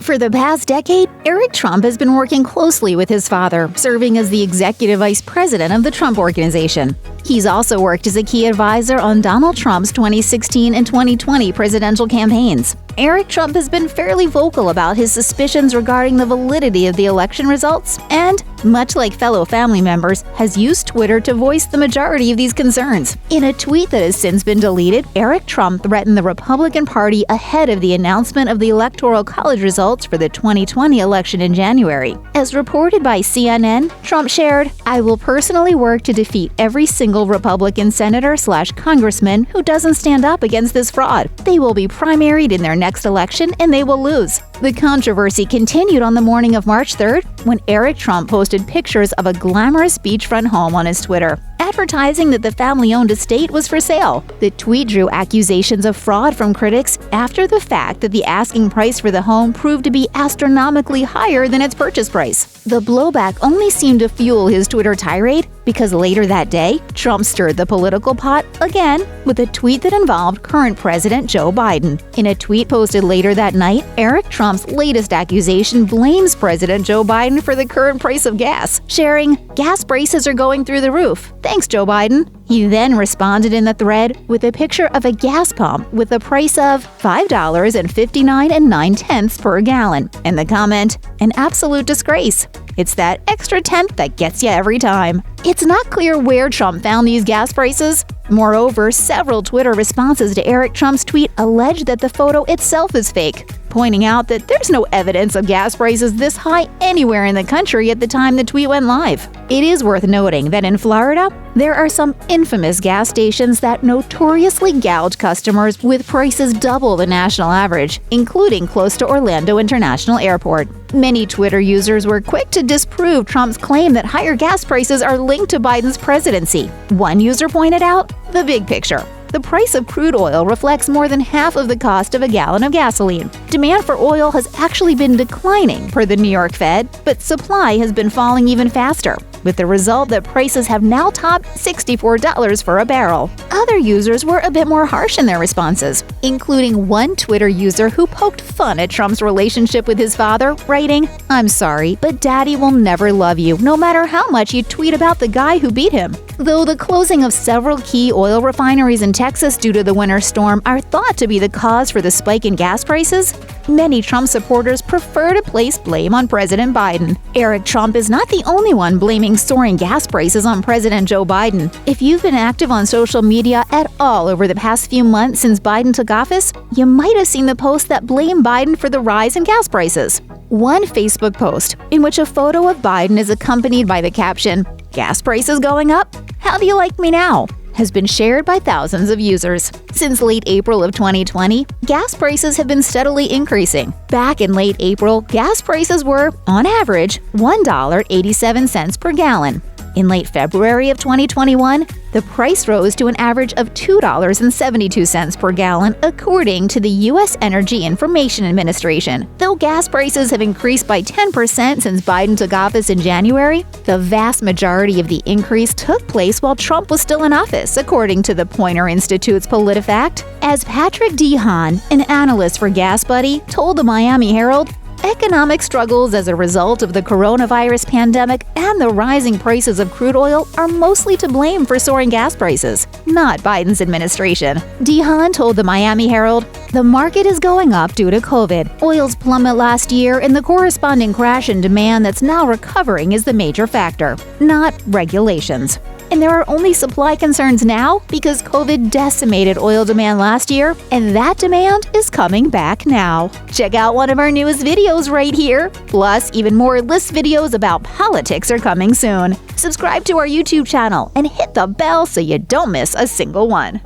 For the past decade, Eric Trump has been working closely with his father, serving as the executive vice president of the Trump Organization. He's also worked as a key advisor on Donald Trump's 2016 and 2020 presidential campaigns. Eric Trump has been fairly vocal about his suspicions regarding the validity of the election results and, much like fellow family members, has used Twitter to voice the majority of these concerns. In a tweet that has since been deleted, Eric Trump threatened the Republican Party ahead of the announcement of the Electoral College results for the 2020 election in January. As reported by CNN, Trump shared, "I will personally work to defeat every single Republican senator/congressman who doesn't stand up against this fraud. They will be primaried in their next election and they will lose." The controversy continued on the morning of March 3rd when Eric Trump posted pictures of a glamorous beachfront home on his Twitter, advertising that the family-owned estate was for sale. The tweet drew accusations of fraud from critics after the fact that the asking price for the home proved to be astronomically higher than its purchase price. The blowback only seemed to fuel his Twitter tirade because later that day, Trump stirred the political pot again with a tweet that involved current President Joe Biden. In a tweet posted later that night, Eric Trump's latest accusation blames President Joe Biden for the current price of gas, sharing, "Gas prices are going through the roof. Thanks, Joe Biden." He then responded in the thread with a picture of a gas pump with the price of $5.59 per gallon, and the comment, "An absolute disgrace. It's that extra tenth that gets you every time." It's not clear where Trump found these gas prices. Moreover, several Twitter responses to Eric Trump's tweet allege that the photo itself is fake, pointing out that there's no evidence of gas prices this high anywhere in the country at the time the tweet went live. It is worth noting that in Florida, there are some infamous gas stations that notoriously gouge customers with prices double the national average, including close to Orlando International Airport. Many Twitter users were quick to disprove Trump's claim that higher gas prices are linked to Biden's presidency. One user pointed out the big picture. The price of crude oil reflects more than half of the cost of a gallon of gasoline. Demand for oil has actually been declining per the New York Fed, but supply has been falling even faster, with the result that prices have now topped $64 for a barrel. Other users were a bit more harsh in their responses, including one Twitter user who poked fun at Trump's relationship with his father, writing, "I'm sorry, but Daddy will never love you, no matter how much you tweet about the guy who beat him." Though the closing of several key oil refineries in Texas due to the winter storm are thought to be the cause for the spike in gas prices, many Trump supporters prefer to place blame on President Biden. Eric Trump is not the only one blaming soaring gas prices on President Joe Biden. If you've been active on social media at all over the past few months since Biden took office, you might have seen the posts that blame Biden for the rise in gas prices. One Facebook post, in which a photo of Biden is accompanied by the caption, "Gas prices going up? How do you like me now?" has been shared by thousands of users. Since late April of 2020, gas prices have been steadily increasing. Back in late April, gas prices were, on average, $1.87 per gallon. In late February of 2021, the price rose to an average of $2.72 per gallon, according to the U.S. Energy Information Administration. Though gas prices have increased by 10% since Biden took office in January, the vast majority of the increase took place while Trump was still in office, according to the Poynter Institute's PolitiFact. As Patrick D. Hahn, an analyst for GasBuddy, told the Miami Herald, economic struggles as a result of the coronavirus pandemic and the rising prices of crude oil are mostly to blame for soaring gas prices, not Biden's administration. Dehan told the Miami Herald, "The market is going up due to COVID. Oil's plummet last year and the corresponding crash in demand that's now recovering is the major factor, not regulations. And there are only supply concerns now because COVID decimated oil demand last year, and that demand is coming back now." Check out one of our newest videos right here. Plus, even more list videos about politics are coming soon. Subscribe to our YouTube channel and hit the bell so you don't miss a single one.